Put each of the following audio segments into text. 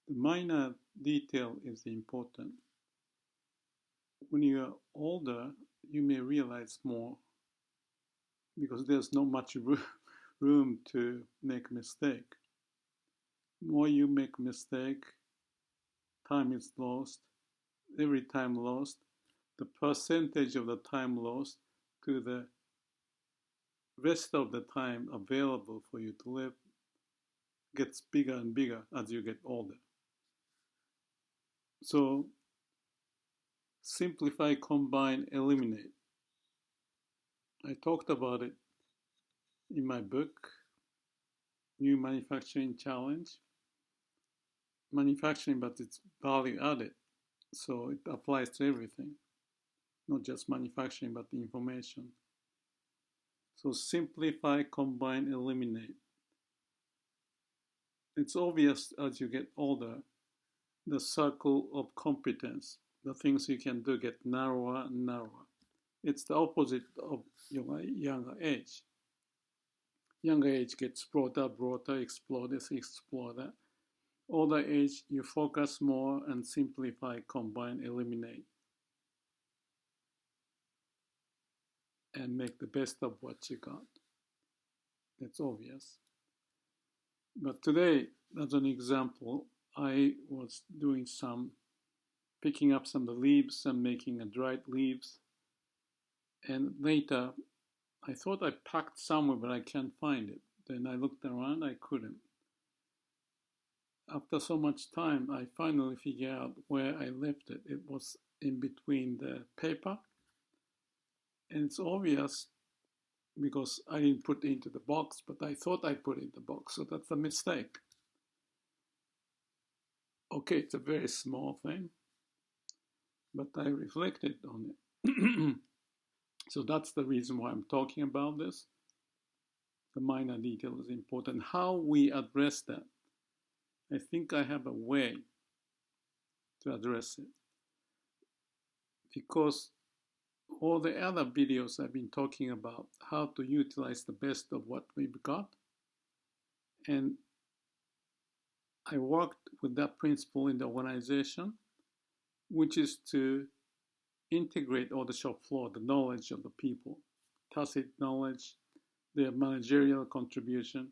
The minor detail is important. When you are older, you may realize more because there's not much room to make mistake. More you make mistake, time is lost. Every time lost, the percentage of the time lost to the rest of the time available for you to live gets bigger and bigger as you get older. So simplify, combine, eliminate. I talked about it in my book, New Manufacturing Challenge. Manufacturing, but it's value added. So it applies to everything, not just manufacturing, but the information. So simplify, combine, eliminate. It's obvious as you get older, the circle of competence, the things you can do get narrower and narrower. It's the opposite of your younger age. Younger age gets broader, exploded. Older age, you focus more and simplify, combine, eliminate, and make the best of what you got. That's obvious. But today, as an example, I was doing picking up some of the leaves and making a dried leaves. And later, I thought I packed somewhere, but I can't find it. Then I looked around, I couldn't. After so much time, I finally figured out where I left it. It was in between the paper. And it's obvious because I didn't put it into the box, but I thought I put it in the box. So that's a mistake. Okay, it's a very small thing, but I reflected on it. So that's the reason why I'm talking about this. The minor detail is important. How we address that. I think I have a way to address it. Because all the other videos I've been talking about how to utilize the best of what we've got. And I worked with that principle in the organization, which is to integrate all the shop floor, the knowledge of the people, tacit knowledge, their managerial contribution.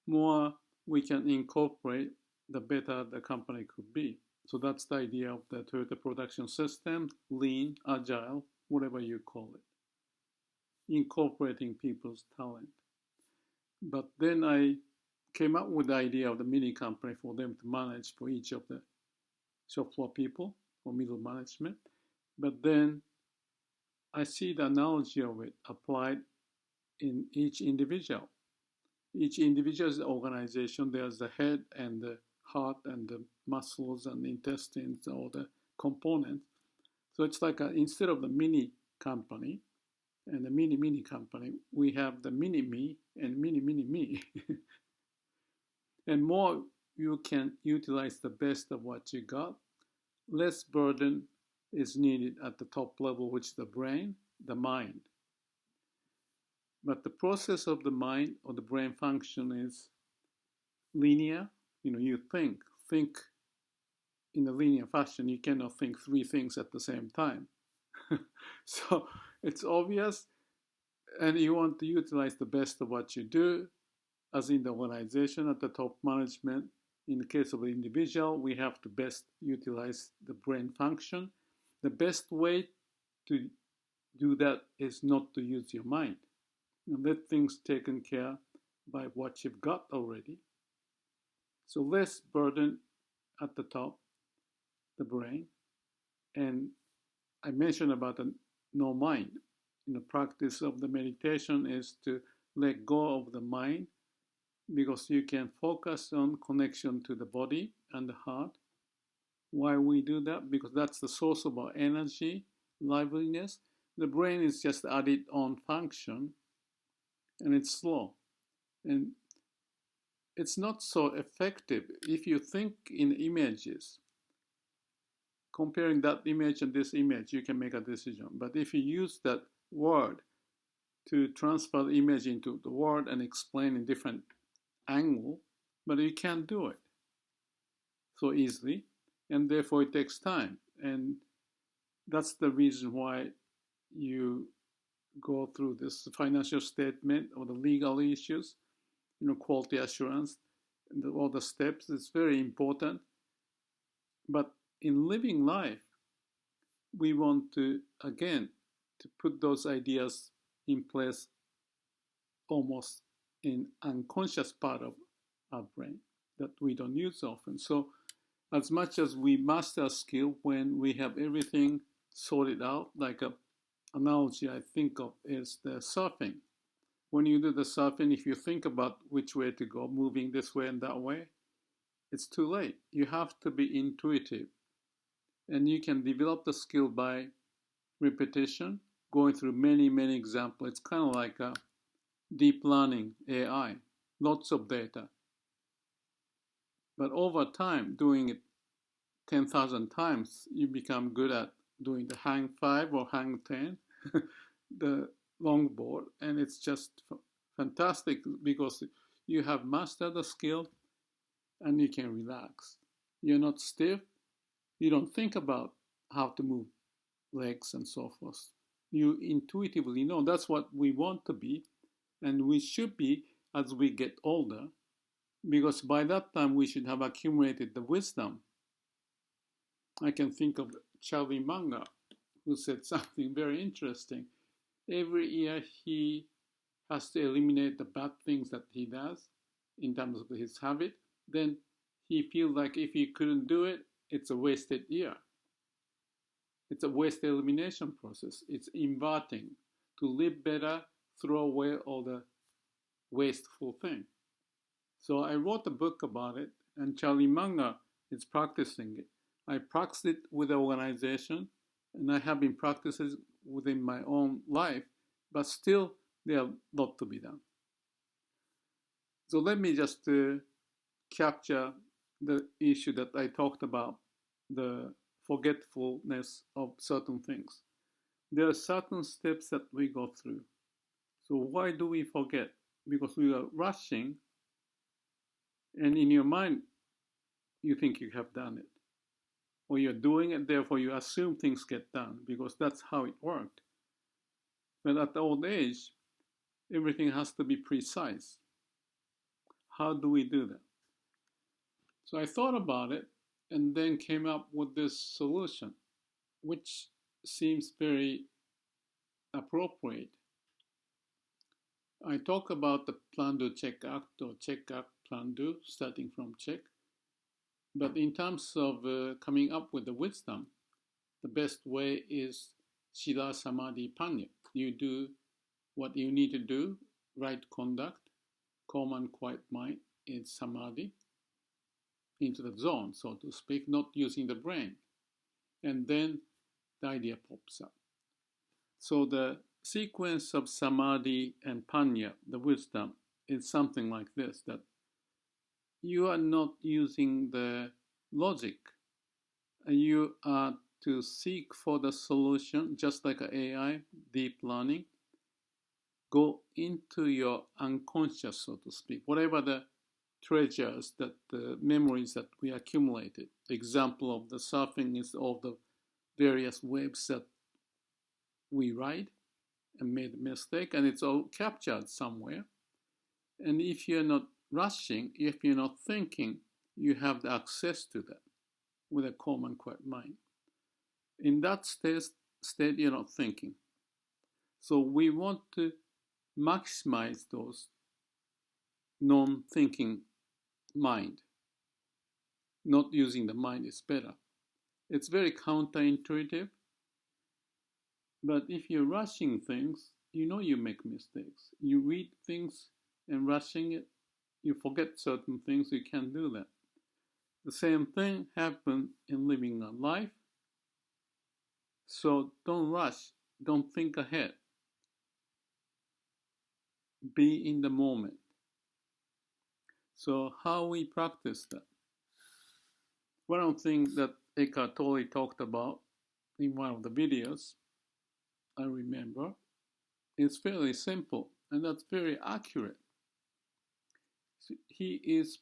More we can incorporate, the better the company could be. So that's the idea of the Toyota production system, lean, agile, whatever you call it, incorporating people's talent. But then I came up with the idea of the mini company for them to manage for each of the shop floor people or middle management. But then I see the analogy of it applied in each individual. Each individual is an organization. There's the head and the heart and the muscles and the intestines, all the components. So it's like instead of the mini company and the mini company, we have the mini me and mini me. And more you can utilize the best of what you got, less burden is needed at the top level, which is the brain, the mind. But the process of the mind or the brain function is linear. You think in a linear fashion. You cannot think three things at the same time. So it's obvious, and you want to utilize the best of what you do, as in the organization at the top management. In the case of the individual, we have to best utilize the brain function. The best way to do that is not to use your mind. And let things taken care by what you've got already. So less burden at the top, the brain. And I mentioned about the no mind. The practice of the meditation is to let go of the mind, because you can focus on connection to the body and the heart. Why we do that? Because that's the source of our energy, liveliness. The brain is just added on function, and it's slow. And it's not so effective. If you think in images, comparing that image and this image, you can make a decision. But if you use that word to transfer the image into the word and explain in different angle, but you can't do it. so easily, and therefore it takes time. And that's the reason why you go through this financial statement or the legal issues, quality assurance, and all the steps. It's very important. But in living life, we want to, again, to put those ideas in place almost in unconscious part of our brain that we don't use often. So as much as we master a skill, when we have everything sorted out, like a analogy I think of is the surfing. When you do the surfing, if you think about which way to go, moving this way and that way, it's too late. You have to be intuitive. And you can develop the skill by repetition, going through many, many examples. It's kind of like a deep learning AI, lots of data. But over time, doing it 10,000 times, you become good at doing the hang 5 or hang 10, the longboard, and it's just fantastic because you have mastered the skill and you can relax. You're not stiff. You don't think about how to move legs and so forth. You intuitively know that's what we want to be, and we should be as we get older, because by that time we should have accumulated the wisdom. I can think of Charlie Munger, who said something very interesting. Every year he has to eliminate the bad things that he does in terms of his habit. Then he feels like if he couldn't do it, it's a wasted year. It's a waste elimination process. It's inverting. To live better, throw away all the wasteful thing. So I wrote a book about it, and Charlie Munger is practicing it. I practiced it with the organization, and I have been practicing within my own life, but still there are a lot to be done. So let me just capture the issue that I talked about, the forgetfulness of certain things. There are certain steps that we go through. So why do we forget? Because we are rushing, and in your mind, you think you have done it. Or you're doing it, therefore you assume things get done, because that's how it worked. But at the old age, everything has to be precise. How do we do that? So I thought about it and then came up with this solution, which seems very appropriate. I talk about the plan, do, check, act, or check, act, plan, do, starting from check. But in terms of coming up with the wisdom, the best way is Shila Samadhi Panya. You do what you need to do, right conduct, calm and quiet mind is Samadhi, into the zone, so to speak, not using the brain. And then the idea pops up. So the sequence of Samadhi and Panya, the wisdom, is something like this, that you are not using the logic. You are to seek for the solution, just like an AI, deep learning. Go into your unconscious, so to speak, whatever the treasures, that the memories that we accumulated. The example of the surfing is all the various waves that we ride and made a mistake, and it's all captured somewhere. And if you're not rushing, if you're not thinking, you have the access to that with a calm and quiet mind. In that state, you're not thinking. So we want to maximize those non-thinking mind. Not using the mind is better. It's very counterintuitive, but if you're rushing things, you know you make mistakes. You read things and rushing it, you forget certain things, you can't do that. The same thing happens in living a life. So don't rush, don't think ahead. Be in the moment. So how we practice that? One of the things that Eckhart Tolle talked about in one of the videos, I remember, is fairly simple, and that's very accurate. He is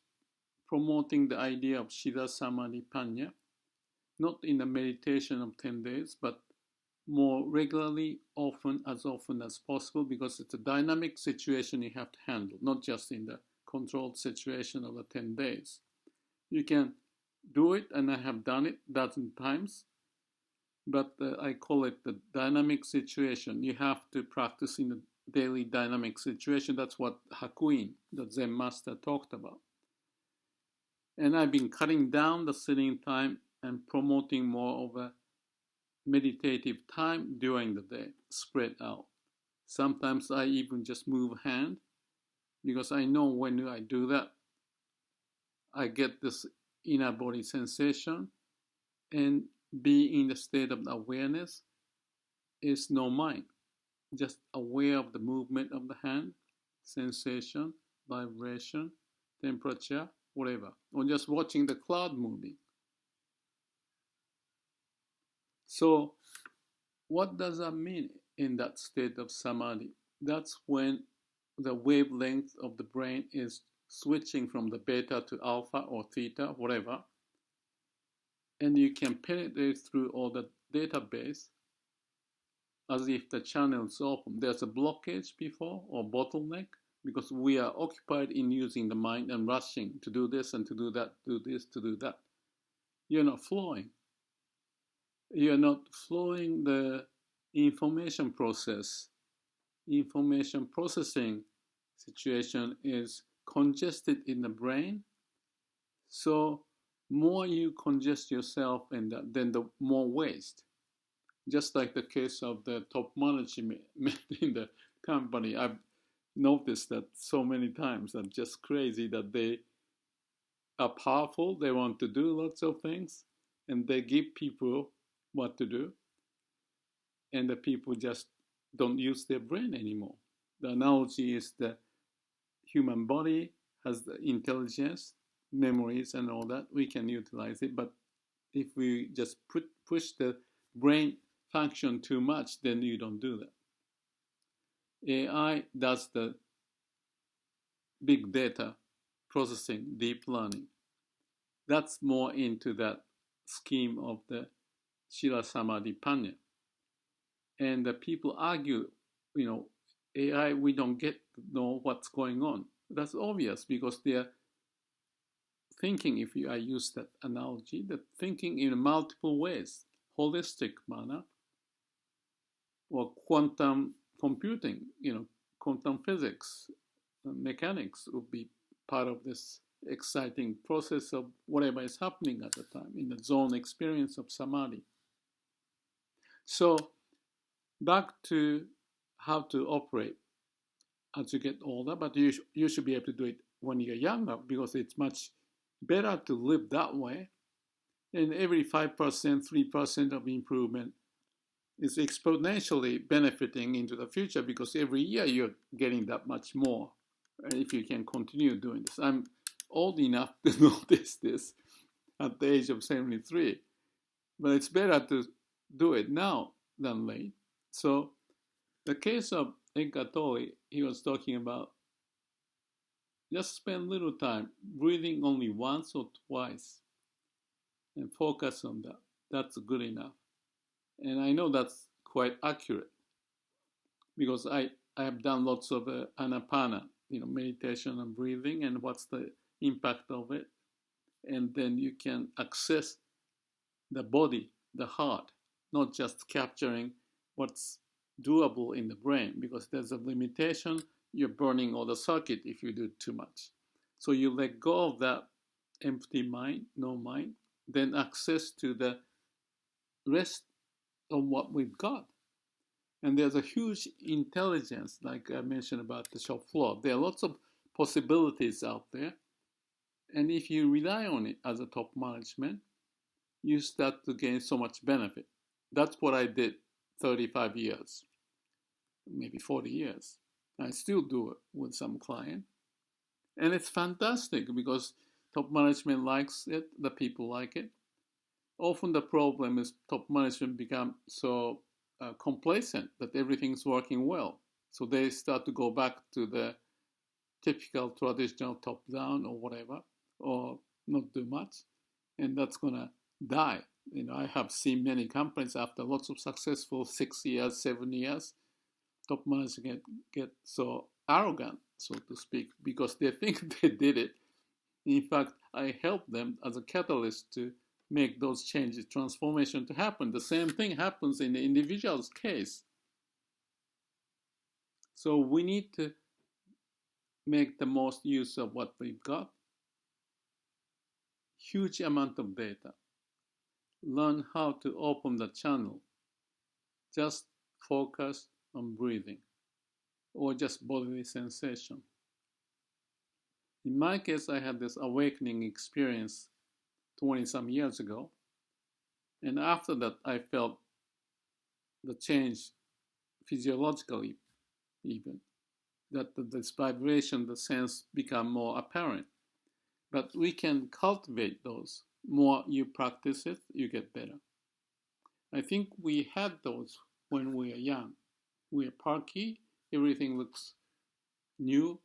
promoting the idea of Siddha Samadhi Panya, not in a meditation of 10 days, but more regularly, as often as possible, because it's a dynamic situation you have to handle, not just in the controlled situation of the 10 days. You can do it, and I have done it a dozen times, but I call it the dynamic situation. You have to practice in the daily dynamic situation. That's what Hakuin, the Zen master, talked about. And I've been cutting down the sitting time and promoting more of a meditative time during the day, spread out. Sometimes I even just move hand, because I know when I do that, I get this inner body sensation, and be in the state of awareness is no mind. Just aware of the movement of the hand, sensation, vibration, temperature, whatever. Or just watching the cloud moving. So what does that mean in that state of samadhi? That's when the wavelength of the brain is switching from the beta to alpha or theta, whatever. And you can penetrate through all the database as if the channel is open. There's a blockage before, or bottleneck, because we are occupied in using the mind and rushing to do this and to do that, do this, to do that. You're not flowing. You're not flowing the information process. Information processing situation is congested in the brain. So more you congest yourself, and then the more waste. Just like the case of the top management in the company, I've noticed that so many times. That's just crazy that they are powerful. They want to do lots of things, and they give people what to do, and the people just don't use their brain anymore. The analogy is the human body has the intelligence, memories, and all that. We can utilize it, but if we just push the brain function too much, then you don't do that. AI does the big data processing, deep learning. That's more into that scheme of the Shila Samadhi Panya. And the people argue, AI, we don't get to know what's going on. That's obvious, because they're thinking, if I use that analogy, they're thinking in multiple ways, holistic manner, or quantum computing, quantum physics, mechanics would be part of this exciting process of whatever is happening at the time in the zone experience of samadhi. So back to how to operate as you get older, but you should be able to do it when you're younger, because it's much better to live that way. And every 5%, 3% of improvement is exponentially benefiting into the future, because every year you're getting that much more if you can continue doing this. I'm old enough to notice this at the age of 73, but it's better to do it now than late. So the case of Eckhart Tolle, he was talking about just spend little time breathing only once or twice and focus on that. That's good enough. And I know that's quite accurate, because I have done lots of anapana, meditation and breathing, and what's the impact of it. And then you can access the body, the heart, not just capturing what's doable in the brain, because there's a limitation. You're burning all the circuit if you do too much. So you let go of that empty mind, no mind, then access to the rest of what we've got. And there's a huge intelligence, like I mentioned about the shop floor. There are lots of possibilities out there. And if you rely on it as a top management, you start to gain so much benefit. That's what I did 35 years, maybe 40 years. I still do it with some client. And it's fantastic, because top management likes it, the people like it. Often the problem is top management become so complacent that everything's working well. So they start to go back to the typical traditional top-down or whatever, or not do much, and that's gonna die. I have seen many companies after lots of successful 6 years, 7 years, top managers get so arrogant, so to speak, because they think they did it. In fact, I help them as a catalyst to make those changes, transformation to happen. The same thing happens in the individual's case. So we need to make the most use of what we've got. Huge amount of data. Learn how to open the channel. Just focus on breathing or just bodily sensation. In my case, I had this awakening experience 20 some years ago. And after that, I felt the change physiologically, even. That this vibration, the sense become more apparent. But we can cultivate those. More you practice it, you get better. I think we had those when we were young. We are perky, everything looks new,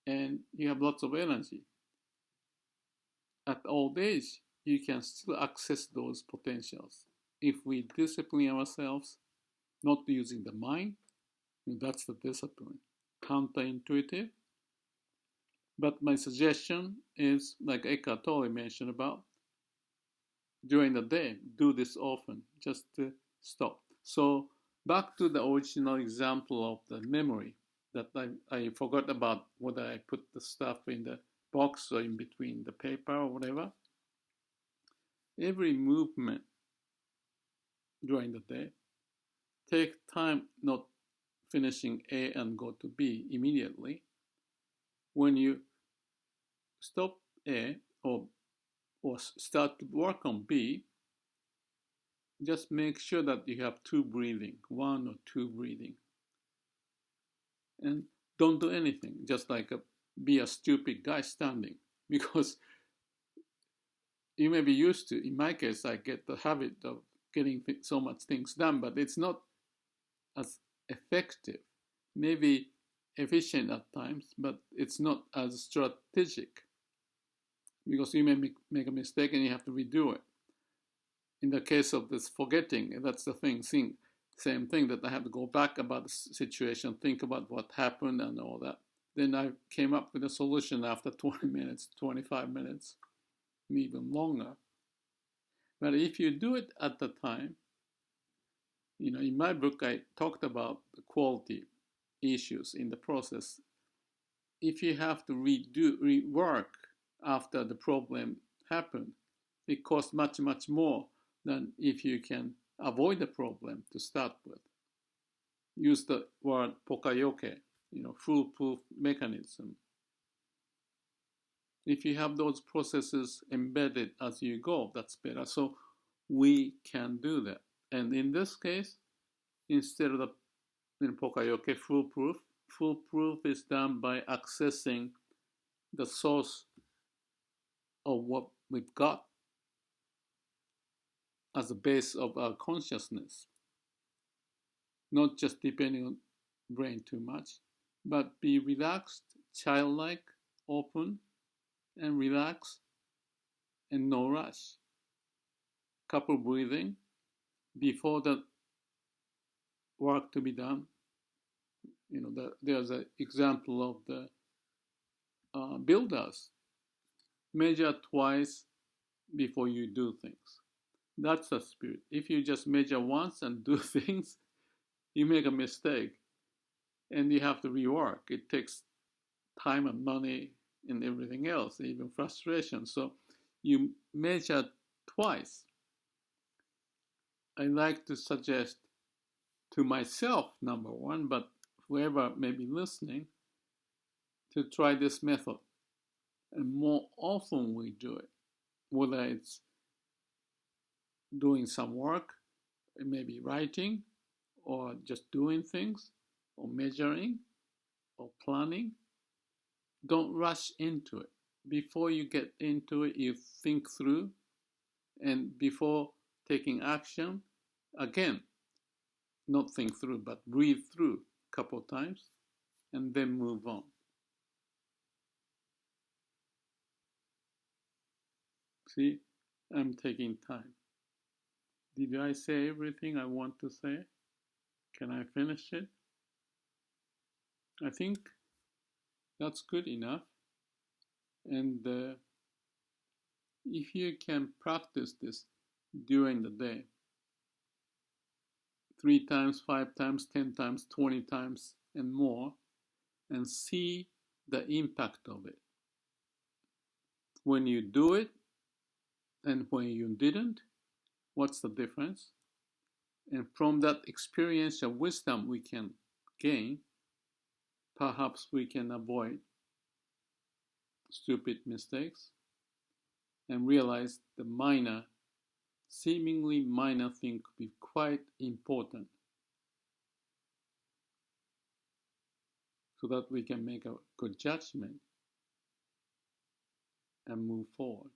and you have lots of energy. At old age, you can still access those potentials. If we discipline ourselves, not using the mind, that's the discipline. Counterintuitive. But my suggestion is, like Eckhart Tolle mentioned about, during the day, do this often, just to stop. So back to the original example of the memory that I forgot about whether I put the stuff in the box or in between the paper or whatever. Every movement during the day, take time not finishing A and go to B immediately. When you stop A or start to work on B, just make sure that you have two breathing, one or two breathing. And don't do anything, just like be a stupid guy standing, because you may be used to, in my case, I get the habit of getting so much things done, but it's not as effective. Maybe efficient at times, but it's not as strategic, because you may make a mistake and you have to redo it. In the case of this forgetting, that's the thing, same thing, that I have to go back about the situation, think about what happened and all that. Then I came up with a solution after 20 minutes, 25 minutes, even longer. But if you do it at the time, in my book, I talked about the quality issues in the process. If you have to rework after the problem happened, it costs much, much more than if you can avoid the problem to start with. Use the word pokayoke, foolproof mechanism. If you have those processes embedded as you go, that's better. So we can do that. And in this case, instead of the pokayoke foolproof is done by accessing the source of what we've got as a base of our consciousness. Not just depending on brain too much, but be relaxed, childlike, open, and relax, and no rush. Couple breathing before the work to be done. There's an example of the builders. Measure twice before you do things. That's the spirit. If you just measure once and do things, you make a mistake and you have to rework. It takes time and money and everything else, even frustration. So you measure twice. I like to suggest to myself, number one, but whoever may be listening, to try this method. And more often we do it, whether it's doing some work, maybe writing, or just doing things, or measuring, or planning. Don't rush into it. Before you get into it, you think through, and before taking action, again, not think through, but breathe through a couple of times, and then move on. See, I'm taking time. Did I say everything I want to say? Can I finish it? I think that's good enough. And if you can practice this during the day, 3 times, 5 times, 10 times, 20 times, and more, and see the impact of it. When you do it and when you didn't, what's the difference? And from that experiential wisdom we can gain, perhaps we can avoid stupid mistakes and realize the seemingly minor thing could be quite important so that we can make a good judgment and move forward.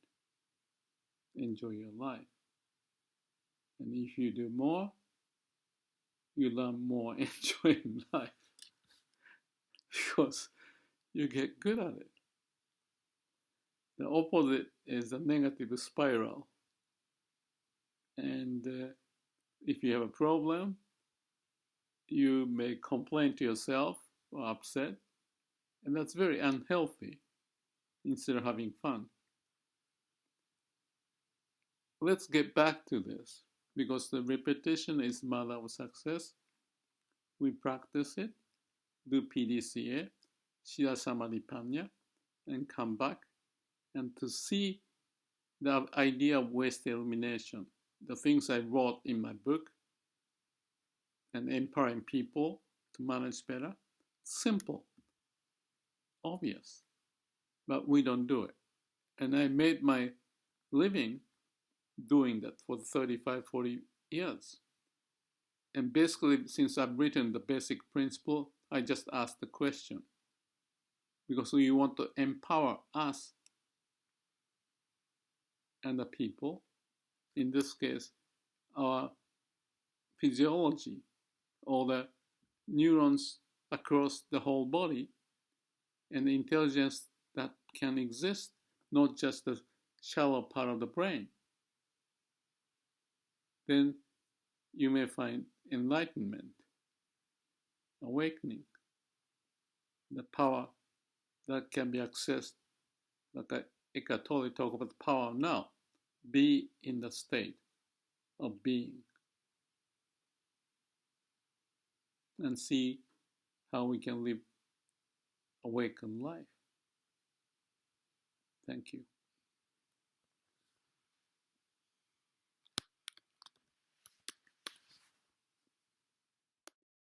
Enjoy your life. And if you do more, you learn more enjoying life because you get good at it. The opposite is a negative spiral. And if you have a problem, you may complain to yourself or upset, and that's very unhealthy instead of having fun. Let's get back to this because the repetition is mother of success. We practice it, do PDCA, Shira Samadhipanya, and come back and to see the idea of waste elimination, the things I wrote in my book, and empowering people to manage better. Simple, obvious, but we don't do it. And I made my living doing that for 35, 40 years. And basically, since I've written the basic principle, I just ask the question. Because we want to empower us and the people, in this case, our physiology, or the neurons across the whole body, and the intelligence that can exist, not just the shallow part of the brain. Then you may find enlightenment, awakening, the power that can be accessed, like Eckhart Tolle talk about the power of now. Be in the state of being and see how we can live awakened life. Thank you.